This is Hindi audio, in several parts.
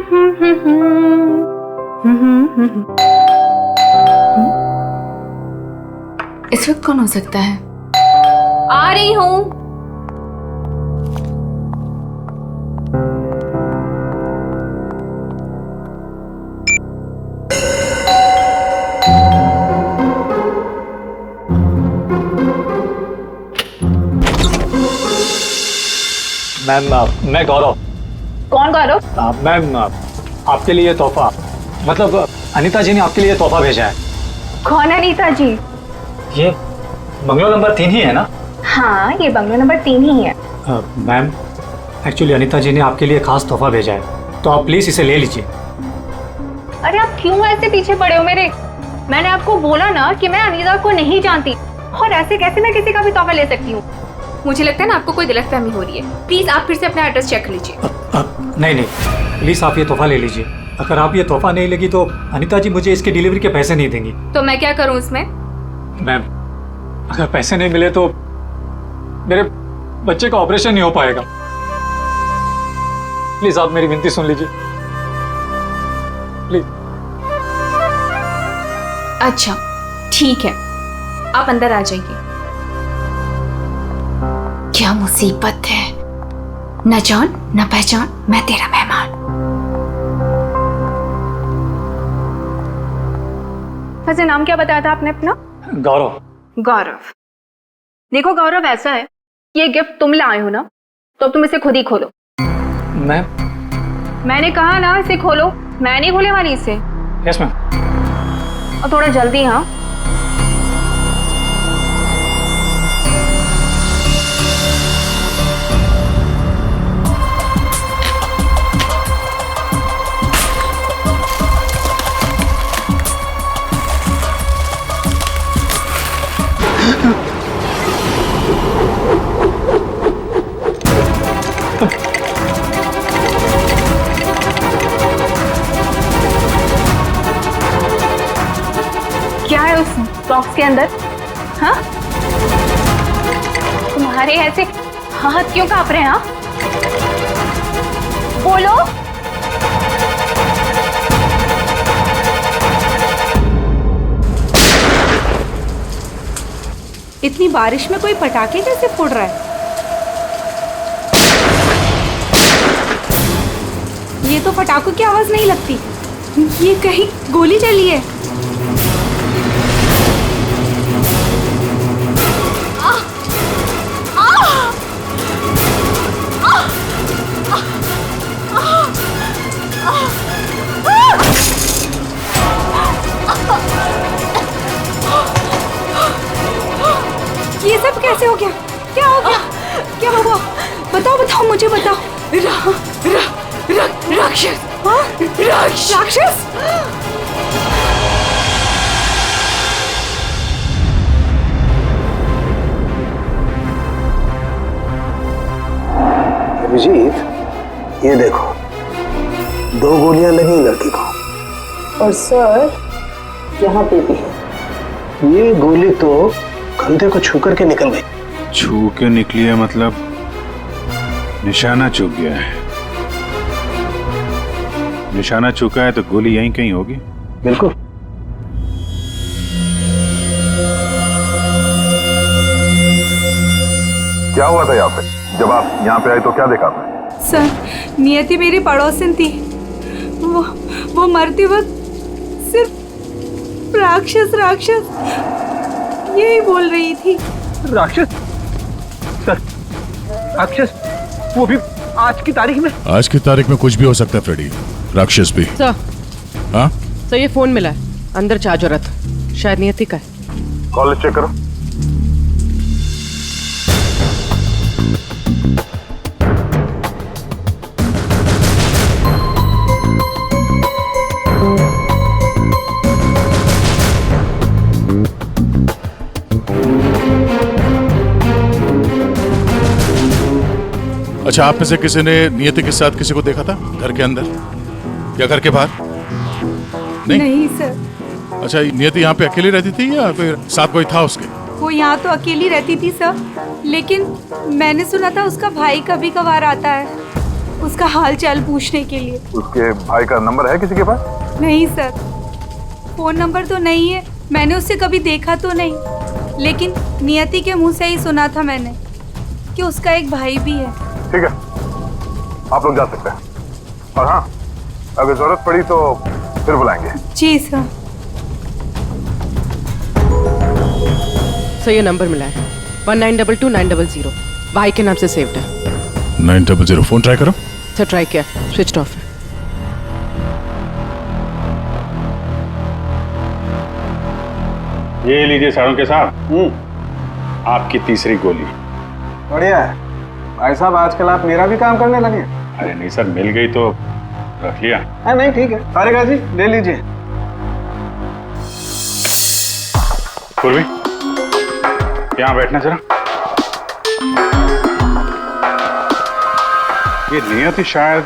इस वक्त कौन हो सकता है? आ रही हूँ। मैम, मैं गौरव। कौन गौरव? मैम, आपके लिए तोहफा, मतलब अनीता जी ने आपके लिए तोहफा भेजा है। कौन अनीता जी? ये बंगलो नंबर 3 ही है ना? हाँ, ये बंगलो नंबर 3 ही है। मैम, एक्चुअली अनीता जी ने आपके लिए खास तोहफा भेजा है, तो आप प्लीज इसे ले लीजिए। अरे आप क्यों ऐसे पीछे पड़े हो मेरे? मैंने आपको बोला ना कि मैं अनीता को नहीं जानती, और ऐसे कैसे मैं किसी का भी तोहफा ले सकती हूँ? मुझे लगता है ना आपको कोई गलतफहमी हो रही है। प्लीज आप फिर से अपना एड्रेस चेक कर लीजिए। नहीं, प्लीज आप ये तोहफा ले लीजिए। अगर आप ये तोहफा नहीं लेगी तो अनीता जी मुझे इसकी डिलीवरी के पैसे नहीं देंगी। तो मैं क्या करूँ इसमें? मैम, अगर पैसे नहीं मिले तो मेरे बच्चे का ऑपरेशन नहीं हो पाएगा। प्लीज आप मेरी विनती सुन लीजिए, प्लीज। अच्छा ठीक है, आप अंदर आ जाइए। क्या मुसीबत है, न जान न पहचान, मैं तेरा मेहमान। वैसे नाम क्या बताया था आपने अपना? गौरव। गौरव। देखो गौरव, ऐसा है, ये गिफ्ट तुम लाए हो ना, तो अब तुम इसे खुद ही खोलो। मैम? मैंने कहा ना इसे खोलो, मैं नहीं खोलने वाली इसे। Yes ma'am. और थोड़ा जल्दी। हाँ, क्या है उस बॉक्स के अंदर? हाँ, तुम्हारे ऐसे हाथ क्यों कांप रहे हैं? हाँ, बोलो। इतनी बारिश में कोई पटाखे कैसे फोड़ रहा है? ये तो पटाखों की आवाज नहीं लगती, ये कहीं गोली चली है। ये सब कैसे हो गया? क्या हो गया? क्या हुआ? बताओ, मुझे बताओ। राक्षस। हाँ? राक्षस? अभिजीत, ये देखो, 2 गोलियां लगी लड़की को। और सर, यहाँ पे भी है। ये गोली तो कंधे को छू करके निकल गई। छू के निकली है मतलब निशाना चूक गया है। निशाना चूका है तो गोली यहीं कहीं होगी। बिल्कुल। क्या हुआ था यहाँ पे? जब आप यहाँ पे आए तो क्या देखा आपने? सर, नियति मेरी पड़ोसन थी। वो मरते वक्त सिर्फ राक्षस यही बोल रही थी। राक्षस? सर, राक्षस? वो भी आज की तारीख में? आज की तारीख में कुछ भी हो सकता है फ्रेडी, राक्षस भी। सर, हाँ सर, ये फोन मिला है, अंदर चार्ज हो रहा था, शायद नियति का है। कॉल चेक करो। अच्छा, आप में से किसी ने नियति के साथ किसी को देखा था घर के अंदर या घर के बाहर? नहीं सर। अच्छा, नियति यहाँ पे अकेली रहती थी या फिर साथ कोई था उसके? वो यहाँ तो अकेली रहती थी सर, लेकिन मैंने सुना था उसका भाई कभी कभार आता है। उसका हाल चाल पूछने के लिए। उसके भाई का नंबर है किसी के पास? नहीं सर, फोन नंबर तो नहीं है, मैंने उससे कभी देखा तो नहीं, लेकिन नियति के मुंह से ही सुना था मैंने कि उसका एक भाई भी है। ठीक है, आप लोग जा सकते हैं। और हाँ, अगर जरूरत पड़ी तो फिर बुलाएंगे। जी सर। सर ये नंबर मिला है 1922-900, भाई के नाम से सेव्ड है। 900 फोन ट्राई करो। सर ट्राई किया, स्विच ऑफ है। ये लीजिए साड़ों साहब, आपकी तीसरी गोली। बढ़िया है भाई साहब, आजकल आप मेरा भी काम करने लगे। अरे नहीं सर, मिल गई तो रख लिया। नहीं ठीक है, तारिका जी ले लीजिए। पूर्वी, यहाँ बैठना जरा। ये नियति शायद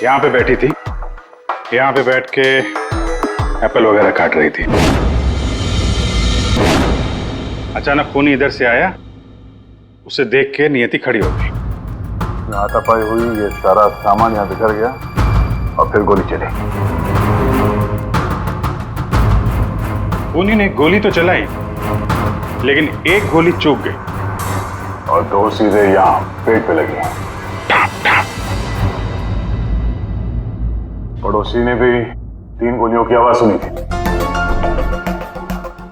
यहाँ पे बैठी थी, यहाँ पे बैठ के एप्पल वगैरह काट रही थी। अचानक खूनी इधर से आया, उसे देख के नियति खड़ी हो गई। हाथापाई हुई, ये सारा सामान यहाँ बिखर गया और फिर गोली चली। खूनी ने गोली तो चलाई, लेकिन एक गोली चूक गई और दो सीधे यहाँ पेट पे लगी। पड़ोसी ने भी 3 गोलियों की आवाज सुनी थी।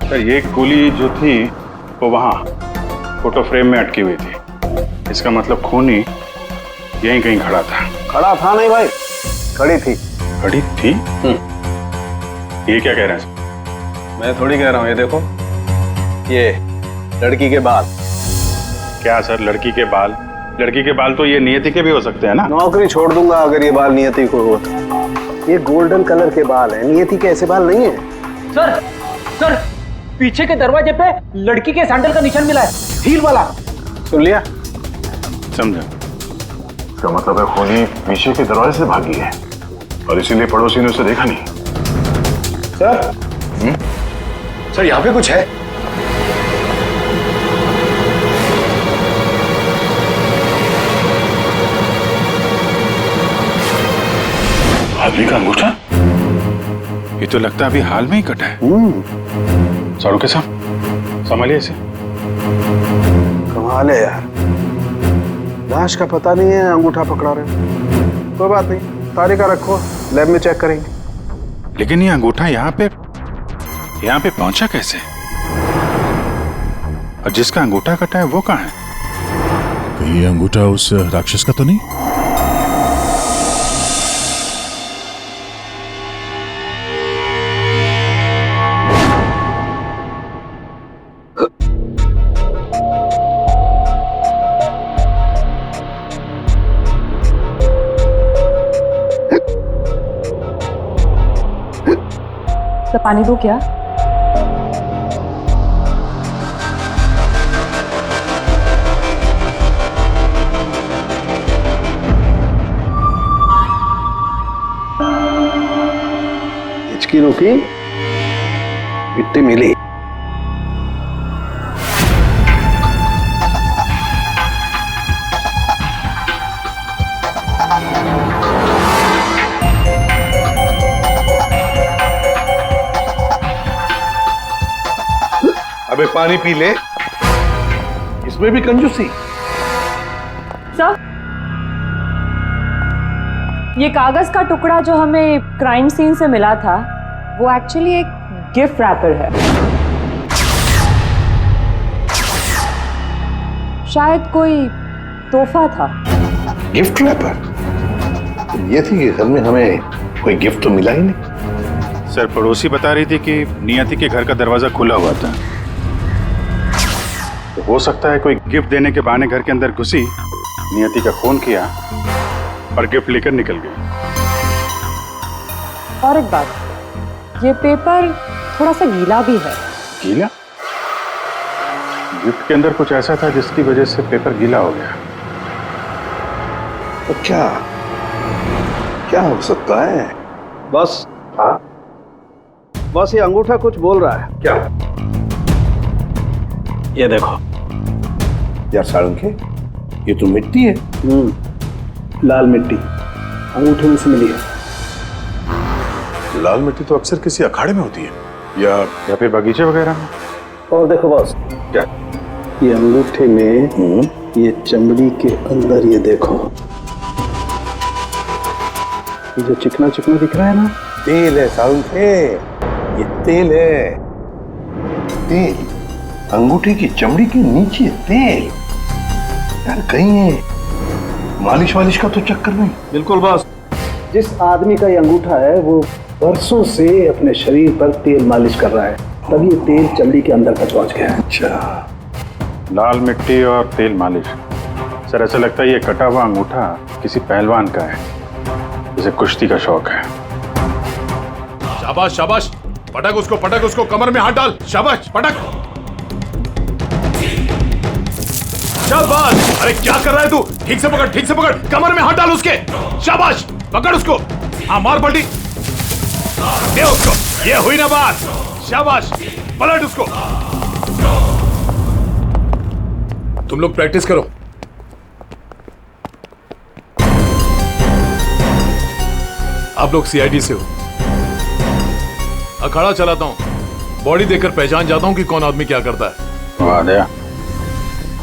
सर ये गोली जो थी वो वहां फोटो फ्रेम में अटकी हुई थी। इसका मतलब खूनी यहीं कहीं खड़ा था। खड़ा था नहीं भाई, खड़ी थी। खड़ी थी? ये क्या कह रहे हैं सर? मैं थोड़ी कह रहा हूँ, ये देखो, ये लड़की के बाल। क्या सर, लड़की के बाल? लड़की के बाल तो ये नियति के भी हो सकते हैं ना। नौकरी छोड़ दूंगा अगर ये बाल नियति को हो तो। ये गोल्डन कलर के बाल है, नियति के ऐसे बाल नहीं है। सर सर, पीछे के दरवाजे पे लड़की के सैंडल का निशान मिला है, हील वाला। सुन लिया? समझा। इसका मतलब है खूनी पीछे के दरवाजे से भागी है और इसीलिए पड़ोसी ने उसे देखा नहीं। सर सर, यहाँ पे कुछ है। भाभी का अंगूठा? ये तो लगता है अभी हाल में ही कटा है। साड़ू के साथ संभालिए इसे। कमाल है यार, लाश का पता नहीं है, अंगूठा पकड़ा रहे। कोई बात नहीं, तारिका रखो, लैब में चेक करेंगे। लेकिन ये अंगूठा यहाँ पे पहुंचा कैसे? और जिसका अंगूठा कटा है वो कहाँ है? ये अंगूठा उस राक्षस का तो नहीं? तो पानी दो क्या? हिचकी रुकी, मिट्टी मिली। अबे पानी पी ले, इसमें भी कंजूसी। सर, ये कागज का टुकड़ा जो हमें क्राइम सीन से मिला था, वो एक्चुअली एक गिफ्ट रैपर है। शायद कोई तोहफा था। Gift wrapper? ये थी कि घर में हमें कोई गिफ्ट तो मिला ही नहीं। सर पड़ोसी बता रही थी कि नियति के घर का दरवाजा खुला हुआ था, तो हो सकता है कोई गिफ्ट देने के बहाने घर के अंदर घुसी, नियति का फोन किया और गिफ्ट लेकर निकल गई। और एक बात, ये पेपर थोड़ा सा गीला भी है। गीला? गिफ्ट के अंदर कुछ ऐसा था जिसकी वजह से पेपर गीला हो गया। तो क्या क्या हो सकता है? बस बस ये अंगूठा कुछ बोल रहा है। क्या? ये देखो यार सारंग के, ये तो मिट्टी है। लाल मिट्टी अंगूठे में से मिली है। लाल मिट्टी तो अक्सर किसी अखाड़े में होती है या फिर बगीचे वगैरह में। और देखो बॉस, क्या? ये अंगूठे में ये चमड़ी के अंदर ये देखो, ये जो चिकना चिकना दिख रहा है ना, तेल है साउंड है, ये तेल है। तेल अंगूठे की चमड़ी के नीचे तेल। यार कहीं मालिश वालिश का तो चक्कर नहीं। बिल्कुल बॉस, जिस आदमी का ये अंगूठा है वो बरसों से अपने शरीर पर तेल मालिश कर रहा है, तभी ये तेल चमड़ी के अंदर तक पहुंच गया है। अच्छा, लाल मिट्टी और तेल मालिश। सर ऐसा लगता है ये कटा हुआ अंगूठा किसी पहलवान का है, जिसे कुश्ती का शौक है। शाबाश शाबाश, पटक उसको, कमर में हाथ डाल। शाबाश, पटक। शाबाश। अरे क्या कर रहा है तू? ठीक से पकड़, कमर में हाथ डाल उसके। शाबाश, पकड़ उसको। हाँ, मार पलटी दे उसको। ये हुई ना बात। शाबाश, पलट उसको। तुम लोग प्रैक्टिस करो। आप लोग सीआईडी से हो। अखाड़ा चलाता हूं, बॉडी देखकर पहचान जाता हूं कि कौन आदमी क्या करता है। वाह दया,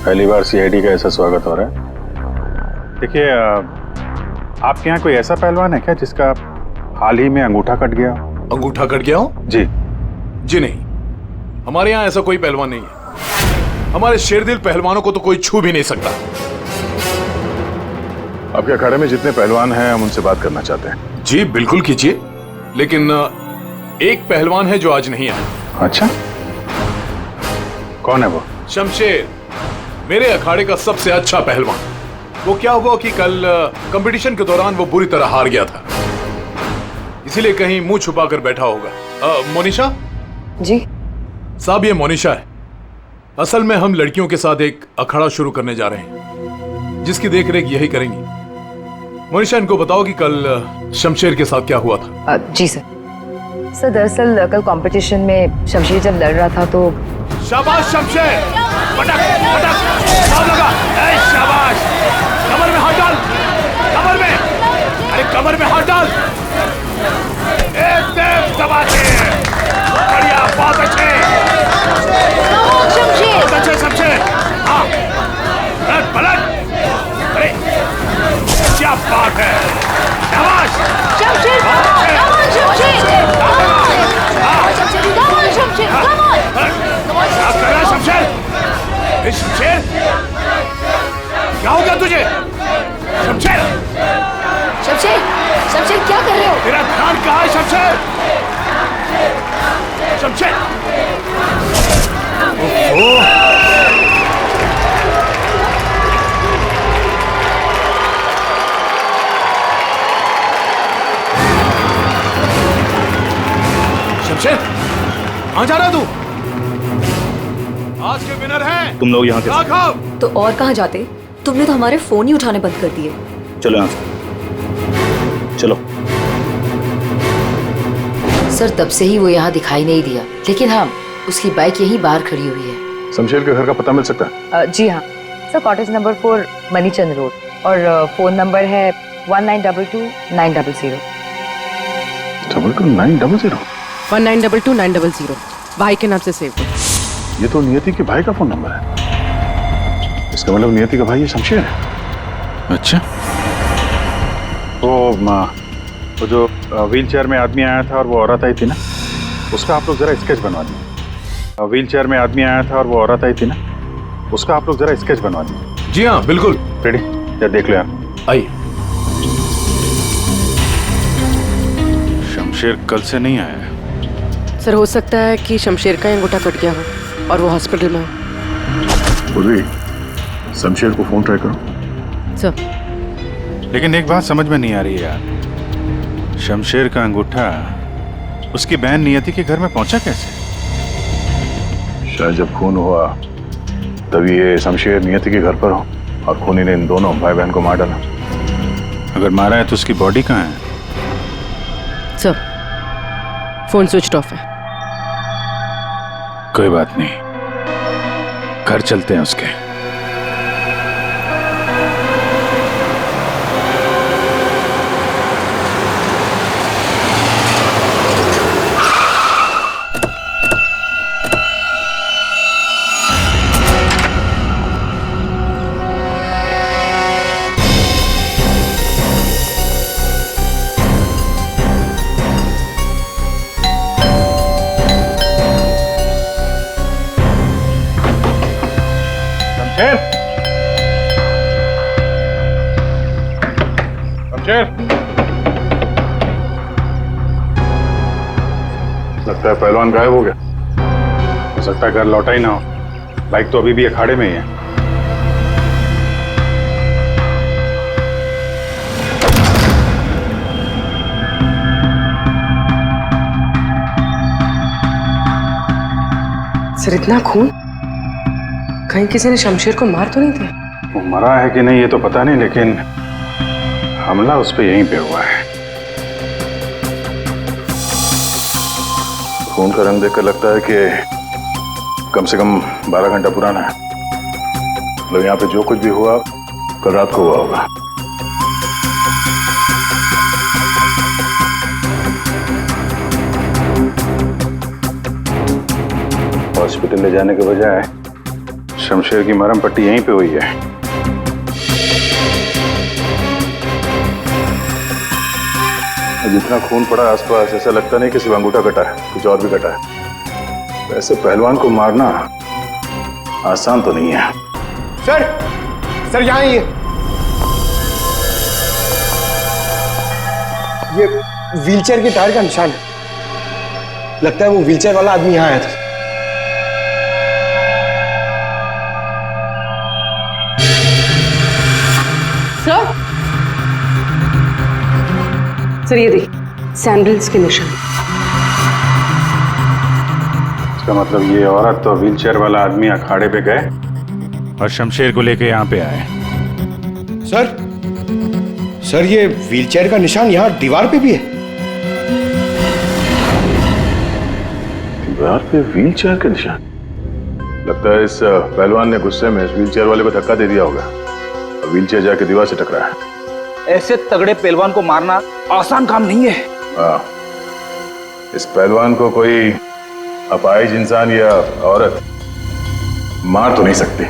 पहली बार सीआईडी का ऐसा स्वागत हो रहा है। देखिए, आपके यहाँ कोई ऐसा पहलवान है क्या जिसका हाल ही में अंगूठा कट गया? अंगूठा कट गया हो? जी नहीं, हमारे यहाँ ऐसा कोई पहलवान नहीं है। हमारे शेरदिल पहलवानों को तो कोई छू भी नहीं सकता। आपके अखाड़े में जितने पहलवान हैं हम उनसे बात करना चाहते हैं। जी बिल्कुल कीजिए, लेकिन एक पहलवान है जो आज नहीं आया। अच्छा, कौन है वो? शमशेर, मेरे अखाड़े का सबसे अच्छा पहलवान। वो क्या हुआ कि कल कंपटीशन के दौरान वो बुरी तरह हार गया था, इसीलिए कहीं मुंह छुपाकर बैठा होगा। मोनिशा जी साहब, ये मोनिशा है। असल में हम लड़कियों के साथ एक अखाड़ा शुरू करने जा रहे हैं, जिसकी देखरेख यही करेंगी। मोनिशा, इनको बताओ कि कल शमशेर के साथ क्या हुआ था। जी सर। दरअसल कल कंपटीशन में शमशेर जब लड़ रहा था तो। शाबाश शमशेर, पटक साफ लगा। ए शाबाश, कमर में हाथ डाल, कमर में। अरे कमर में हाथ डाल। एकदम दबा के। बढ़िया, बहुत अच्छे शमशेर। हाँ, पलट। अरे क्या बात है, शाबाश शमशेर। शमशेर, क्या हो गया तुझे? शमशेर क्या कर रहे हो? तेरा ध्यान कहाँ है शमशेर? शमशेर, शमशेर, कहाँ जा रहा है तू? आज के विनर हैं तुम लोग यहाँ राघव। तो और कहाँ जाते? तुमने तो हमारे फोन ही उठाने बंद कर दिए। चलो यहाँ से, चलो। सर तब से ही वो यहाँ दिखाई नहीं दिया, लेकिन हाँ, उसकी बाइक यहीं बाहर खड़ी हुई है। शमशेर के घर का पता मिल सकता है? जी हाँ सर, कॉटेज नंबर 4 मनीचंद रोड, और फोन नंबर है 1922-900। 900? 1922-900 भाई के नाम से सेव करो। ये तो नियति के भाई का फोन नंबर है। इसका मतलब नियति का भाई ये शमशेर है। अच्छा, वो जो व्हील चेयर में आदमी आया था और वो औरत आई थी ना, उसका आप लोग जरा स्केच बनवा दीजिए। व्हील चेयर में आदमी आया था और वो औरत आई थी ना, उसका आप लोग जरा स्केच बनवा दीजिए। जी हाँ बिल्कुल। रेडी? या देख लो यार। आइए। शमशेर कल से नहीं आया है। सर हो सकता है कि शमशेर का अंगूठा कट गया हो और वो हॉस्पिटल में हो। पूर्वी, शमशेर को फोन ट्राई करो। सर, लेकिन एक बात समझ में नहीं आ रही है यार, शमशेर का अंगूठा उसकी बहन नियति के घर में पहुंचा कैसे? शायद जब खून हुआ तभी ये शमशेर नियति के घर पर हो और खूनी ने इन दोनों भाई बहन को मार डाला। अगर मारा है तो उसकी बॉडी कहाँ है? सर फोन स्विच ऑफ है। कोई बात नहीं, घर चलते हैं उसके। लगता है पहलवान गायब हो गया। हो सकता है घर लौटा ही ना हो। बाइक तो अभी भी अखाड़े में ही है। सर इतना खून, कहीं किसी ने शमशेर को मार तो नहीं दिया? वो मरा है कि नहीं ये तो पता नहीं, लेकिन हमला उस पर यहीं पे हुआ है। खून का रंग देखकर लगता है कि कम से कम 12 घंटा पुराना है। मतलब यहाँ पे जो कुछ भी हुआ कल रात को हुआ होगा। हॉस्पिटल ले जाने के बजाय शमशेर की मरहम पट्टी यहीं पे हुई है। जितना खून पड़ा आसपास ऐसा लगता नहीं कि सिर्फ अंगूठा कटा है, कुछ और भी कटा है। वैसे पहलवान को मारना आसान तो नहीं है। सर यहाँ ही है। ये व्हीलचेयर के टायर का निशान है। लगता है वो व्हीलचेयर वाला आदमी यहाँ आया था। सर ये देखिए सैंडल्स के निशान। इसका मतलब ये औरत तो व्हीलचेयर वाला आदमी अखाड़े पे गए और शमशेर को लेके यहाँ पे आए। सर ये व्हीलचेयर का निशान यहाँ दीवार पे भी है। दीवार पे व्हीलचेयर का निशान? लगता है इस पहलवान ने गुस्से में इस व्हीलचेयर वाले को धक्का दे दिया होगा और व्हीलचेयर जाके दीवार से टकरा है। ऐसे तगड़े पहलवान को मारना आसान काम नहीं है। हाँ, इस पहलवान को कोई अपाहिज इंसान या औरत मार तो नहीं सकती।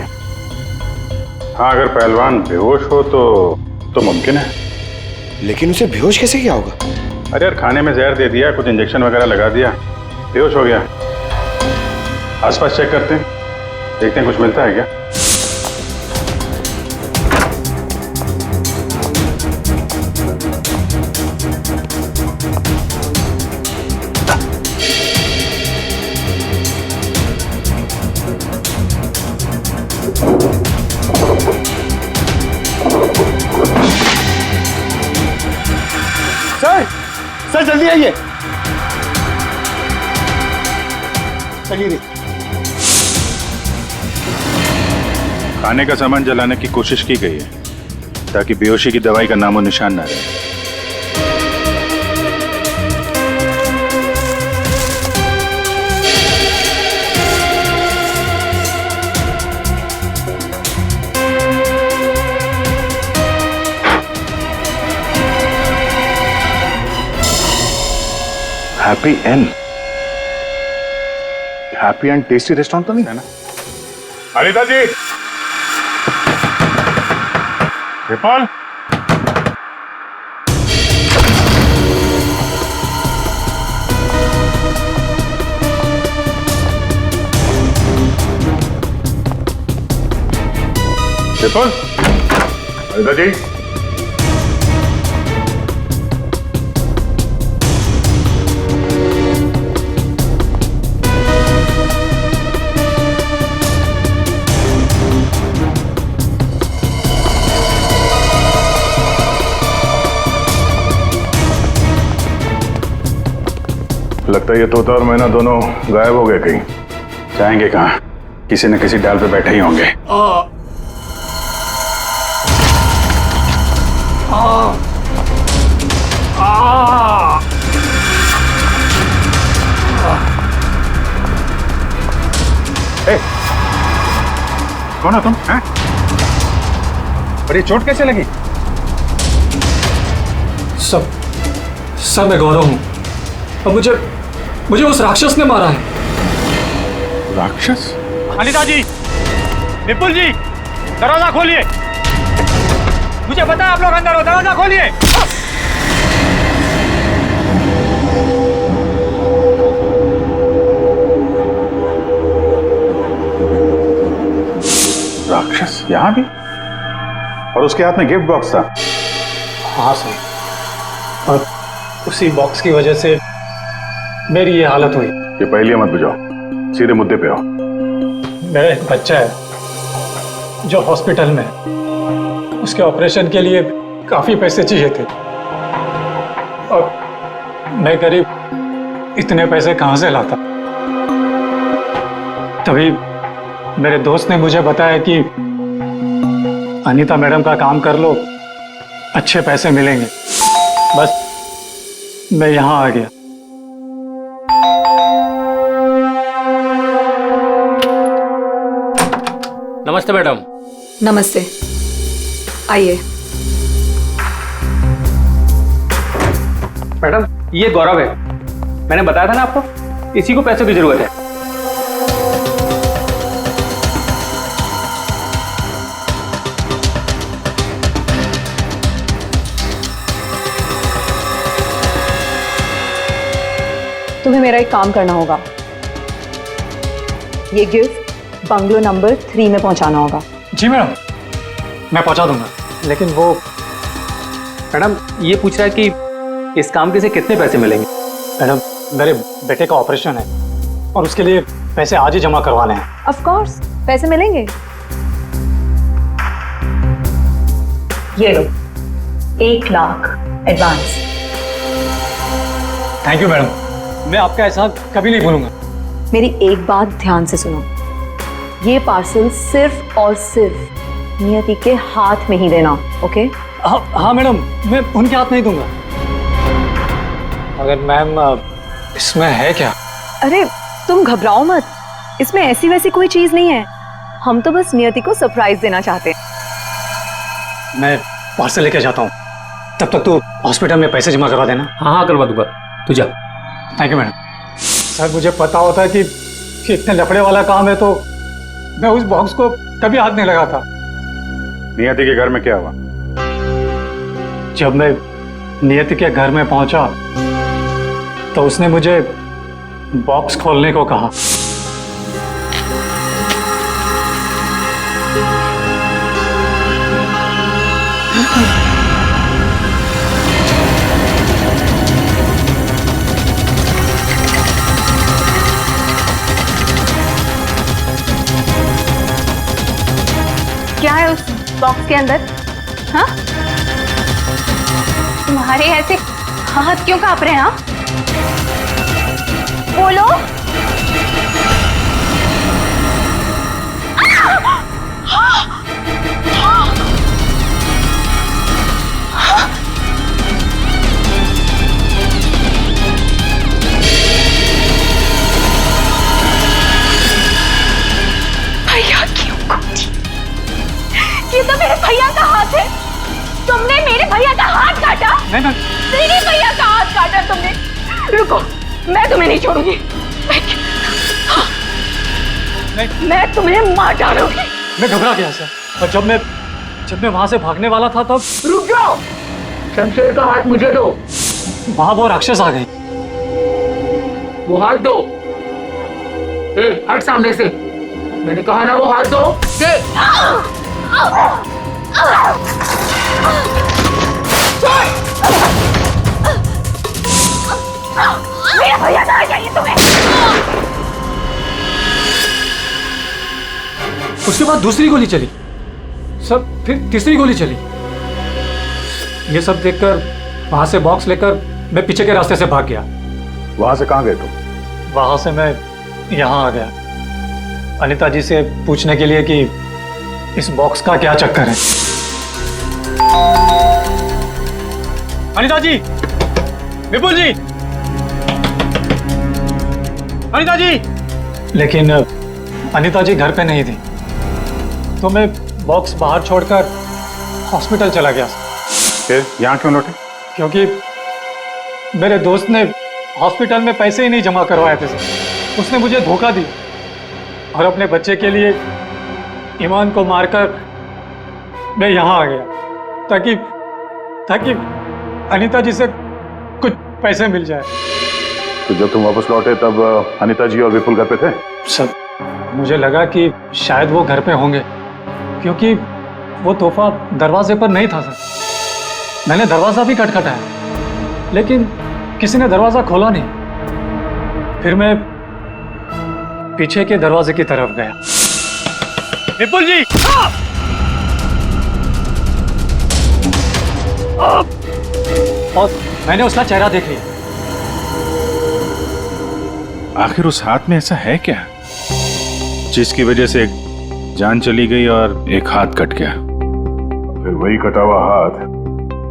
हाँ, अगर पहलवान बेहोश हो तो मुमकिन है। लेकिन उसे बेहोश कैसे किया होगा? अरे यार, खाने में जहर दे दिया, कुछ इंजेक्शन वगैरह लगा दिया, बेहोश हो गया। आसपास चेक करते हैं, देखते हैं कुछ मिलता है क्या। सर जल्दी आइए। चलिए। खाने का सामान जलाने की कोशिश की गई है ताकि बेहोशी की दवाई का नामो निशान ना रहे। हैप्पी एंड टेस्टी रेस्टोरेंट तो नहीं है ना? अनिता जी, विपुल, विपुल, अनिता जी, लगता है ये तोता और मैना दोनों गायब हो गए। कहीं जाएंगे कहाँ? किसी न किसी डाल पे बैठे ही होंगे। कौन हो तुम? हैं? और ये चोट कैसे लगी? सब मैं गौरव हूँ और मुझे उस राक्षस ने मारा है। राक्षस? अनिता जी, विपुल जी, दरवाजा खोलिए। मुझे पता है आप लोग अंदर हो, दरवाजा खोलिए। राक्षस यहाँ भी? और उसके हाथ में गिफ्ट बॉक्स था। हाँ सर, और उसी बॉक्स की वजह से मेरी ये हालत हुई। ये पहले मत बुझाओ, सीधे मुद्दे पे आओ। मेरा एक बच्चा है जो हॉस्पिटल में है। उसके ऑपरेशन के लिए काफी पैसे चाहिए थे और मैं करीब इतने पैसे कहां से लाता। तभी मेरे दोस्त ने मुझे बताया कि अनीता मैडम का काम कर लो, अच्छे पैसे मिलेंगे। बस मैं यहां आ गया। नमस्ते मैडम। नमस्ते, आइए। मैडम ये गौरव है, मैंने बताया था ना आपको, इसी को पैसों की जरूरत है। तुम्हें मेरा एक काम करना होगा। ये गिफ्ट बंगलो नंबर 3 में पहुंचाना होगा। जी मैडम, मैं पहुंचा दूंगा। लेकिन वो मैडम ये पूछ रहा है कि इस काम के से कितने पैसे मिलेंगे। मैडम, मेरे बेटे का ऑपरेशन है और उसके लिए पैसे आज ही जमा करवाने हैं। ऑफ कोर्स पैसे मिलेंगे। ये लो 1 lakh advance. Thank you madam, मैं आपका एहसान कभी नहीं भूलूंगा। मेरी एक बात ध्यान से सुनो, ये पार्सल सिर्फ और सिर्फ नियति के हाथ में ही देना, ओके? हाँ मैडम, मैं उनके हाथ नहीं दूंगा। अगर मैम इसमें है क्या? अरे तुम घबराओ मत, इसमें ऐसी वैसी कोई चीज नहीं है। हम तो बस नियति को सरप्राइज देना चाहते हैं। मैं पार्सल लेके जाता हूँ, तब तक तू हॉस्पिटल में पैसे जमा करवा देना। हाँ करवा दूंगा, तू जा। Thank you madam. सर मुझे पता होता कि इतने लफड़े वाला काम है तो मैं उस बॉक्स को कभी हाथ नहीं लगाता। नियति के घर में क्या हुआ? जब मैं नियति के घर में पहुंचा तो उसने मुझे बॉक्स खोलने को कहा। क्या है उस बॉक्स के अंदर? हाँ, तुम्हारे ऐसे हाथ क्यों कांप रहे हैं? हाँ, बोलो। भैया क्यों कूदी? ये तो मेरे भैया का हाथ है। तुमने मेरे भैया का हाथ काटा? नहीं। मेरे भैया का हाथ काटा तुमने। रुको, मैं तुम्हें नहीं छोड़ूंगी। मैं तुम्हें मार डालूंगी। मैं घबरा गया सर, और जब मैं वहां से भागने वाला था तब। रुक जाओ, शमशेर का हाथ मुझे दो। वहां वो राक्षस आ गई। वो हाथ दो। हट सामने से, मैंने कहा ना वो हाथ दो। मेरा भैया कहाँ चाहिए तुम्हें? उसके बाद दूसरी गोली चली, सब फिर तीसरी गोली चली। ये सब देखकर वहां से बॉक्स लेकर मैं पीछे के रास्ते से भाग गया। वहां से कहां गए तुम? वहां से मैं यहां आ गया अनीता जी से पूछने के लिए कि इस बॉक्स का क्या चक्कर है। अनीता जी, विपुल जी, अनीता जी। लेकिन अनीता जी घर पे नहीं थी, तो मैं बॉक्स बाहर छोड़कर हॉस्पिटल चला गया। फिर यहाँ क्यों लौटे? क्योंकि मेरे दोस्त ने हॉस्पिटल में पैसे ही नहीं जमा करवाए थे सर। उसने मुझे धोखा दी और अपने बच्चे के लिए ईमान को मारकर मैं यहाँ आ गया ताकि अनीता जी से कुछ पैसे मिल जाए। तो जब तुम वापस लौटे तब अनीता जी और विपुल घर पे थे? सर मुझे लगा कि शायद वो घर पे होंगे, क्योंकि वो तोहफा दरवाजे पर नहीं था सर। मैंने दरवाजा भी खटखटाया, लेकिन किसी ने दरवाजा खोला नहीं। फिर मैं पीछे के दरवाजे की तरफ गया। विपुल जी! और मैंने उसका चेहरा देख लिया। आखिर उस हाथ में ऐसा है क्या जिसकी वजह से एक जान चली गई और एक हाथ कट गया? फिर वही कटा हुआ हाथ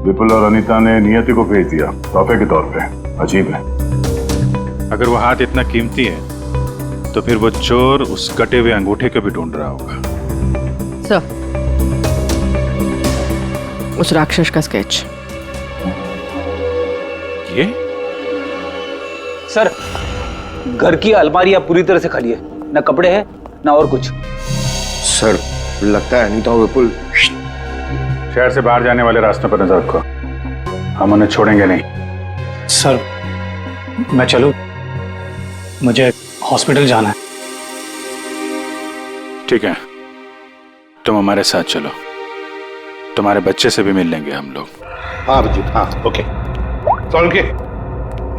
विपुल और अनीता ने नियति को भेज दिया तोहफे के तौर पे। अजीब है। अगर वो हाथ इतना कीमती है तो फिर वो चोर उस कटे हुए अंगूठे को भी ढूंढ रहा होगा। सर, उस राक्षस का स्केच। ये सर, घर की अलमारियां पूरी तरह से खाली है, ना कपड़े हैं ना और कुछ। सर, लगता है अनीता और विपुल शहर से बाहर जाने वाले रास्तों पर नजर रखो, हम उन्हें छोड़ेंगे नहीं। सर, मैं चलूं? मुझे हॉस्पिटल जाना है। ठीक है, तुम हमारे साथ चलो, तुम्हारे बच्चे से भी मिल लेंगे हम लोग। हाँ अभिजीत, हाँ ओके। सोलंकी,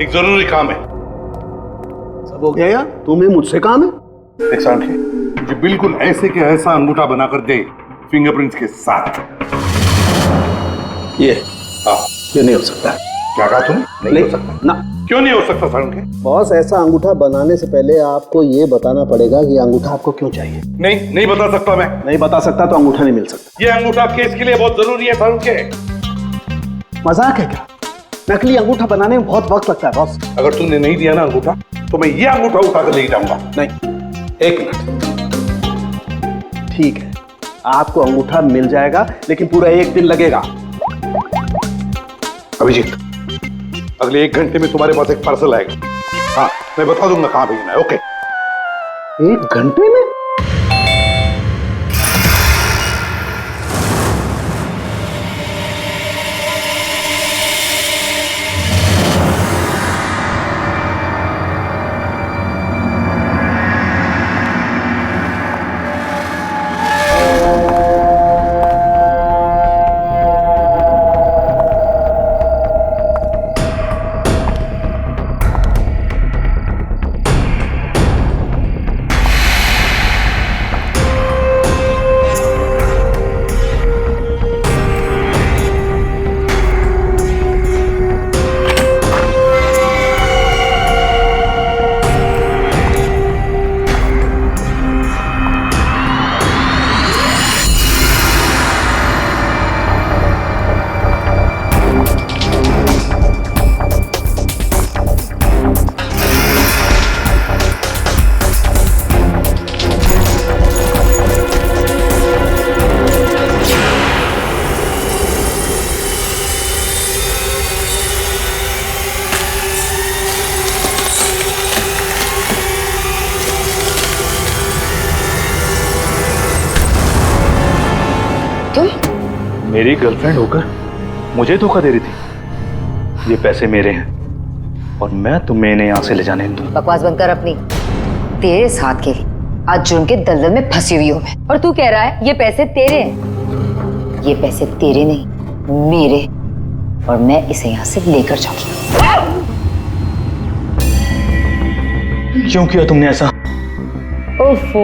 एक जरूरी काम है। सब हो गया यार, तुम्हें मुझसे काम है? एक सोलंकी, मुझे बिल्कुल ऐसे के ऐसा अंगूठा बनाकर दे, फिंगरप्रिंट्स के साथ। ये हाँ, ये नहीं हो सकता। क्या कहा तुमने? नहीं हो सकता ना। क्यों नहीं हो सकता सोलंकी? बॉस, ऐसा अंगूठा बनाने से पहले आपको ये बताना पड़ेगा कि अंगूठा आपको क्यों चाहिए। नहीं बता सकता मैं। नहीं बता सकता तो अंगूठा नहीं मिल सकता। ये अंगूठा केस के लिए बहुत जरूरी है सोलंकी। मजाक है क्या? नकली अंगूठा बनाने में बहुत वक्त लगता है बॉस। अगर तुमने नहीं दिया ना अंगूठा तो मैं ये अंगूठा उठा कर ले जाऊंगा। नहीं, एक मिनट। ठीक है, आपको अंगूठा मिल जाएगा, लेकिन पूरा 1 दिन लगेगा। अभिजीत, अगले 1 घंटे में तुम्हारे पास एक पार्सल आएगा। हाँ, मैं बता दूंगा कहां भेजना है। ओके। 1 घंटे में? मेरी गर्लफ्रेंड होकर मुझे धोखा दे रही थी। ये पैसे मेरे हैं और मैं तुम्हें इन्हें यहाँ से ले जाने दूँ। बकवास बंद कर अपनी। तेरे साथ के लिए आज जुर्म के दलदल में फंसी हुई हूँ मैं, और तू कह रहा है ये पैसे तेरे हैं। ये पैसे तेरे नहीं, मेरे, और मैं इसे यहाँ से लेकर जाऊंगी। क्यों किया तुमने ऐसा? ओफो,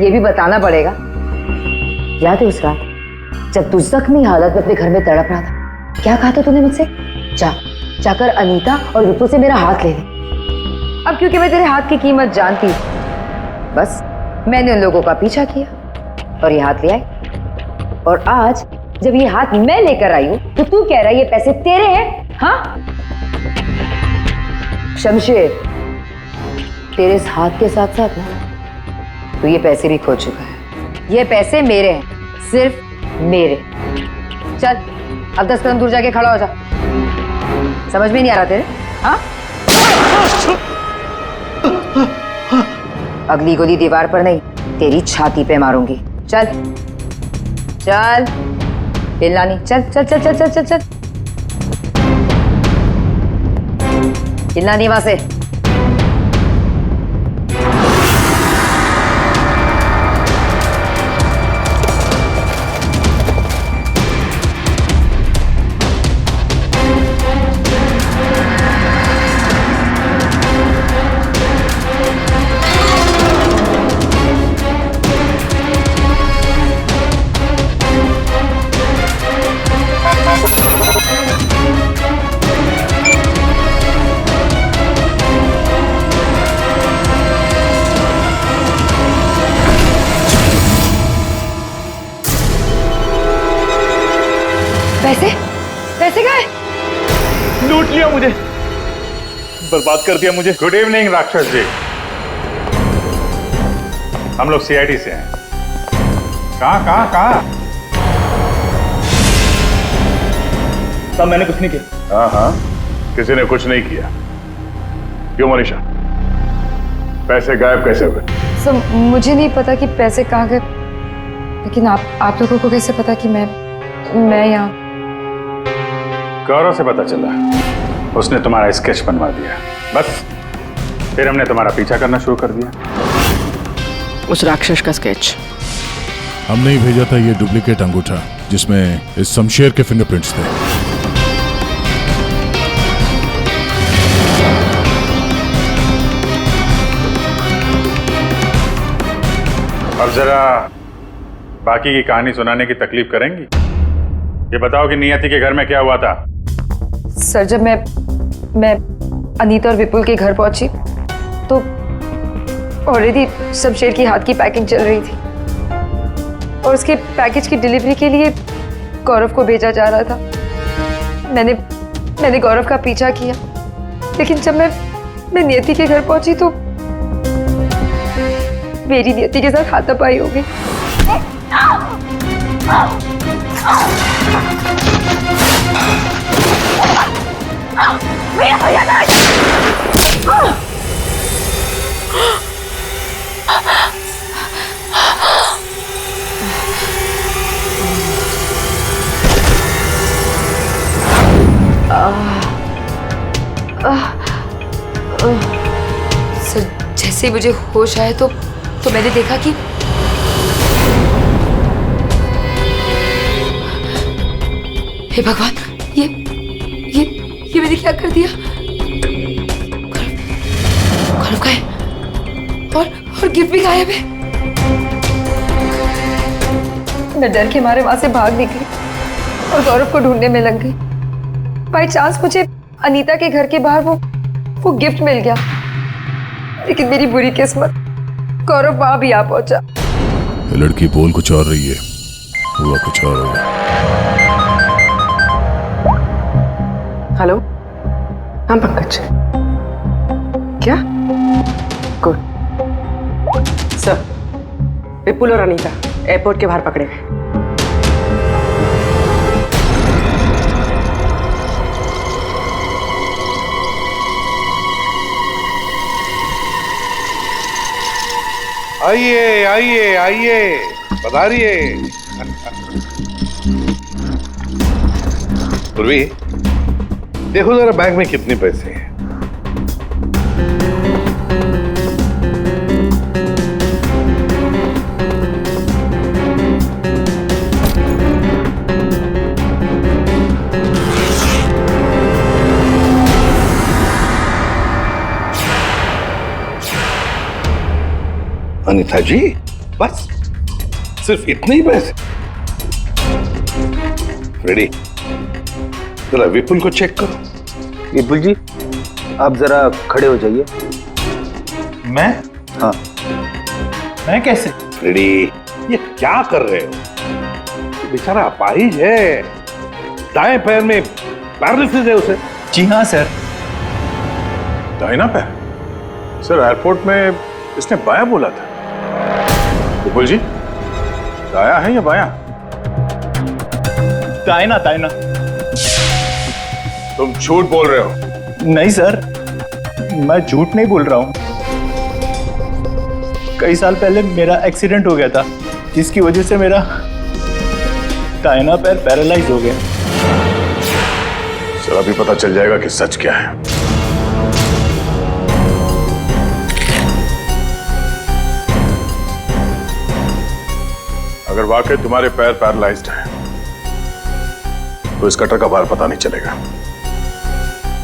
ये भी बताना पड़ेगा। याद है उस रात जब तू जख्मी हालत में अपने घर में तड़प रहा था, क्या कहा था तूने मुझसे? जाकर अनीता और विपुल से मेरा हाथ ले ले। अब क्योंकि मैं तेरे हाथ की कीमत जानती हूँ, बस मैंने उन लोगों का पीछा किया और ये हाथ ले आई। और आज जब ये हाथ मैं लेकर आई हूँ तो तू कह रहा है ये पैसे तेरे हैं? हाँ शमशेर, तेरे इस हाथ के साथ साथ ना तो ये पैसे भी खो चुका है। ये पैसे मेरे हैं, सिर्फ मेरे। चल अब 10 कदम दूर जाके खड़ा हो जा। समझ में नहीं आ रहा तेरे? हाँ, अगली गोली दीवार पर नहीं, तेरी छाती पे मारूंगी। चल चल, हिलना नहीं। चल चल चल चल चल चल चल, हिलना नहीं वहां से। बर्बाद कर दिया मुझे। गुड इवनिंग राक्षस जी, हम लोग सीआईडी से हैं। कहाँ? साहब मैंने कुछ नहीं किया। हाँ, किसी ने कुछ नहीं किया। क्यों मनीषा, पैसे गायब कैसे हुए? सर मुझे नहीं पता कि पैसे कहाँ गए, लेकिन आप लोगों को कैसे पता कि मैं यहाँ? गौरव से पता चला, उसने तुम्हारा स्केच बनवा दिया। बस फिर हमने तुम्हारा पीछा करना शुरू कर दिया। उस राक्षस का स्केच हमने ही भेजा था, ये डुप्लीकेट अंगूठा जिसमें इस शमशेर के फिंगरप्रिंट्स थे। अब जरा बाकी की कहानी सुनाने की तकलीफ करेंगी? ये बताओ कि नियति के घर में क्या हुआ था? सर जब मैं अनीता और विपुल के घर पहुंची तो ऑलरेडी शमशेर की हाथ की पैकिंग चल रही थी और उसके पैकेज की डिलीवरी के लिए गौरव को भेजा जा रहा था। मैंने गौरव का पीछा किया, लेकिन जब मैं नियति के घर पहुंची तो मेरी नियति के साथ हाथापाई हो गई। सर जैसे ही मुझे होश आया तो मैंने देखा कि हे भगवान, ये मैंने क्या कर दिया? गौरव का है और गिफ्ट भी गायब है। मैं डर के मारे वहां से भाग निकली और गौरव को ढूंढने में लग गई। बाई चांस मुझे अनीता के घर के बाहर वो गिफ्ट मिल गया, लेकिन मेरी बुरी किस्मत गौरव वहां भी आ पहुंचा। ये लड़की बोल कुछ और रही है, हुआ कुछ और होगा। हेलो, हाँ पंकज, क्या? गुड सर, विपुल और अनीता एयरपोर्ट के बाहर पकड़े गए। आइए आइए आइए, पधारिए। पूर्वी, देखो जरा बैग में कितने पैसे हैं। अनीता जी, बस सिर्फ इतने ही पैसे? रेडी, जरा विपुल को चेक करो। विपुल जी, आप जरा खड़े हो जाइए। मैं? हाँ। मैं कैसे? रेडी, ये क्या कर रहे हो? बेचारा अपाहिज है, दाएं पैर में पैरालिसिस है उसे। जी हाँ सर। दाहिना पैर? सर एयरपोर्ट में इसने बायां बोला था। विपुल जी, दाया है या बायां? दाहिना दाहिना। तुम झूठ बोल रहे हो। नहीं सर, मैं झूठ नहीं बोल रहा हूँ। कई साल पहले मेरा एक्सीडेंट हो गया था, जिसकी वजह से मेरा दाहिना पैर पैरालाइज हो गया। सर अभी पता चल जाएगा कि सच क्या है। अगर वाकई तुम्हारे पैर पैरालाइज्ड हैं, तो इस कटर का भार पता नहीं चलेगा।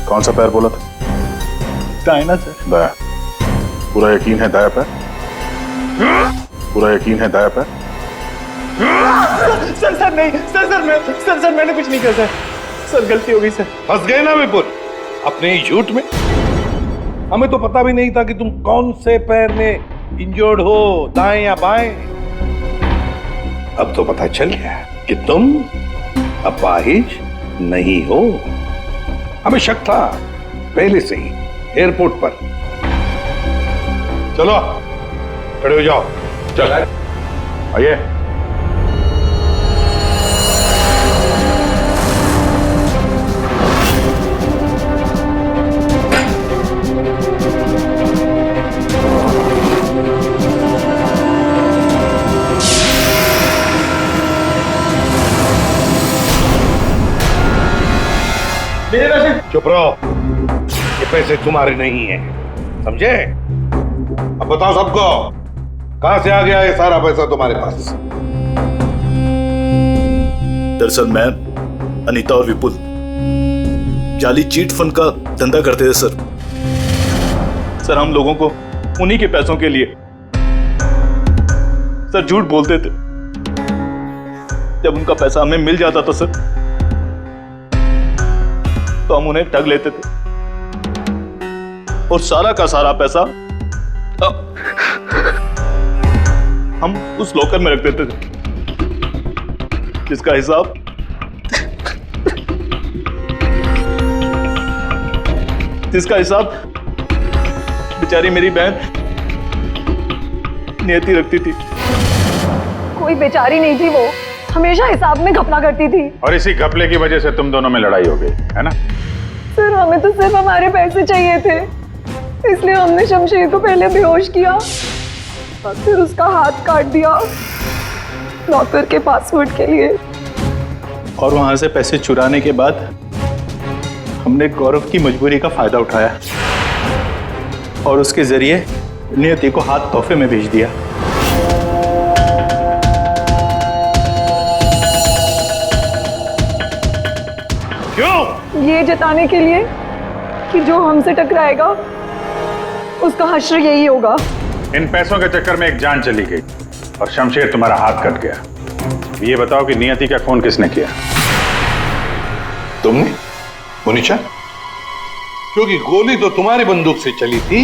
कौन सा पैर बोला था? दाहिना सर। दाया। पूरा यकीन है दाया पैर? पूरा यकीन है दाया पैर? सर नहीं, सर मैंने कुछ नहीं किया सर, गलती हो गई सर। फंस गए ना विपुल अपने ही झूठ में। हमें तो पता भी नहीं था कि तुम कौन से पैर में इंजर्ड हो, दाएं या बाएं। अब तो पता चल गया कि तुम अपाहिज नहीं हो। हमें शक था पहले से ही, एयरपोर्ट पर। चलो खड़े हो जाओ। चल आइए। चुप रहो, ये पैसे तुम्हारे नहीं है, समझे? अब बताओ सबको, कहां से आ गया ये सारा पैसा तुम्हारे पास? दरअसल मैं, अनीता और विपुल जाली चीट फंड का धंधा करते थे सर। सर हम लोगों को उन्हीं के पैसों के लिए सर झूठ बोलते थे। जब उनका पैसा हमें मिल जाता था सर, तो हम उन्हें ठग लेते थे और सारा का सारा पैसा हम उस लॉकर में रख देते थे, जिसका हिसाब बेचारी मेरी बहन नियति रखती थी। कोई बेचारी नहीं थी, वो हमेशा हिसाब में घपला करती थी। और इसी घपले की वजह से तुम दोनों में लड़ाई हो गई है ना? सर हमें तो सिर्फ हमारे पैसे चाहिए थे, इसलिए हमने शमशेर को पहले बेहोश किया और फिर उसका हाथ काट दिया लॉकर के पासवर्ड के लिए। और वहां से पैसे चुराने के बाद हमने गौरव की मजबूरी का फायदा उठाया और उसके जरिए नियति को हाथ तोहफे में भेज दिया। क्यों? ये जताने के लिए कि जो हमसे टकराएगा उसका हश्र यही होगा। इन पैसों के चक्कर में एक जान चली गई और शमशेर तुम्हारा हाथ कट गया। ये बताओ कि नियति का खून किसने किया? तुमने मोनिशा? क्योंकि गोली तो तुम्हारी बंदूक से चली थी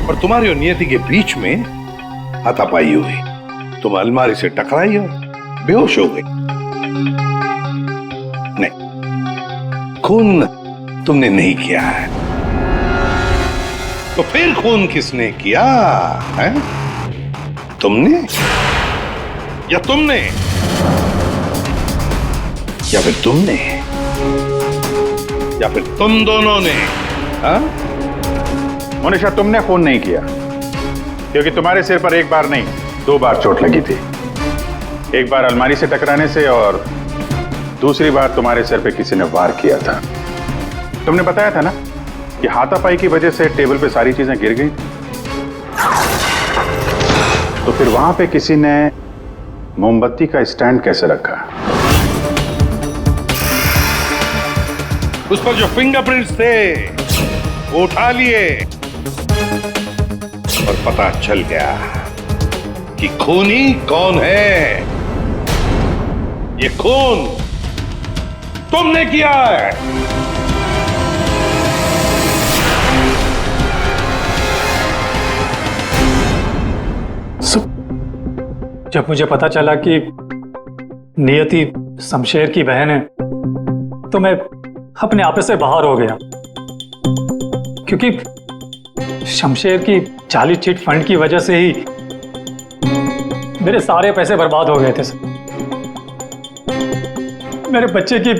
और तुम्हारी और नियति के बीच में हाथापाई हुई। तुम अलमारी से टकराई और बेहोश हो गई। नहीं, खून तुमने नहीं किया है, तो फिर खून किसने किया है? तुमने या तुमने या फिर तुमने या फिर तुम दोनों ने? हाँ? मोनिशा, तुमने खून नहीं किया, क्योंकि तुम्हारे सिर पर एक बार नहीं 2 बार चोट लगी थी। एक बार अलमारी से टकराने से और दूसरी बार तुम्हारे सिर पे किसी ने वार किया था। तुमने बताया था ना कि हाथापाई की वजह से टेबल पे सारी चीजें गिर गई। तो फिर वहां पे किसी ने मोमबत्ती का स्टैंड कैसे रखा? उस पर जो फिंगरप्रिंट्स थे वो उठा लिए और पता चल गया कि खूनी कौन है। ये खून तुमने किया है। जब मुझे पता चला कि नियति शमशेर की बहन है, तो मैं अपने आप से बाहर हो गया, क्योंकि शमशेर की जाली चिट फंड की वजह से ही मेरे सारे पैसे बर्बाद हो गए थे। मेरे बच्चे की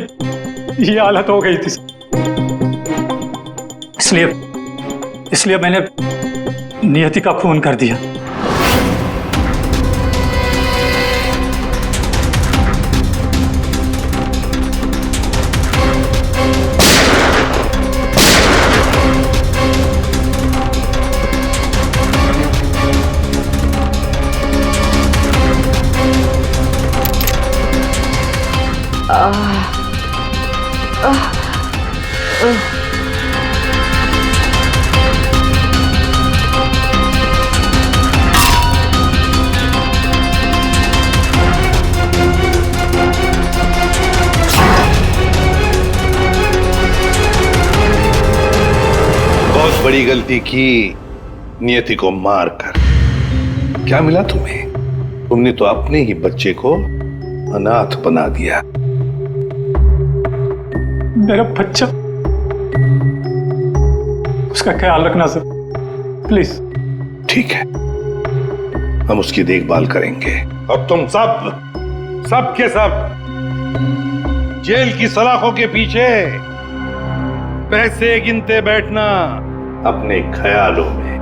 ये हालत हो गई थी, इसलिए मैंने नियति का खून कर दिया। बहुत बड़ी गलती की नियति को मारकर। क्या मिला तुम्हें? तुमने तो अपने ही बच्चे को अनाथ बना दिया। मेरा बच्चा उसका ख्याल रखना सर, प्लीज। ठीक है, हम उसकी देखभाल करेंगे। और तुम सब के सब जेल की सलाखों के पीछे पैसे गिनते बैठना अपने ख्यालों में।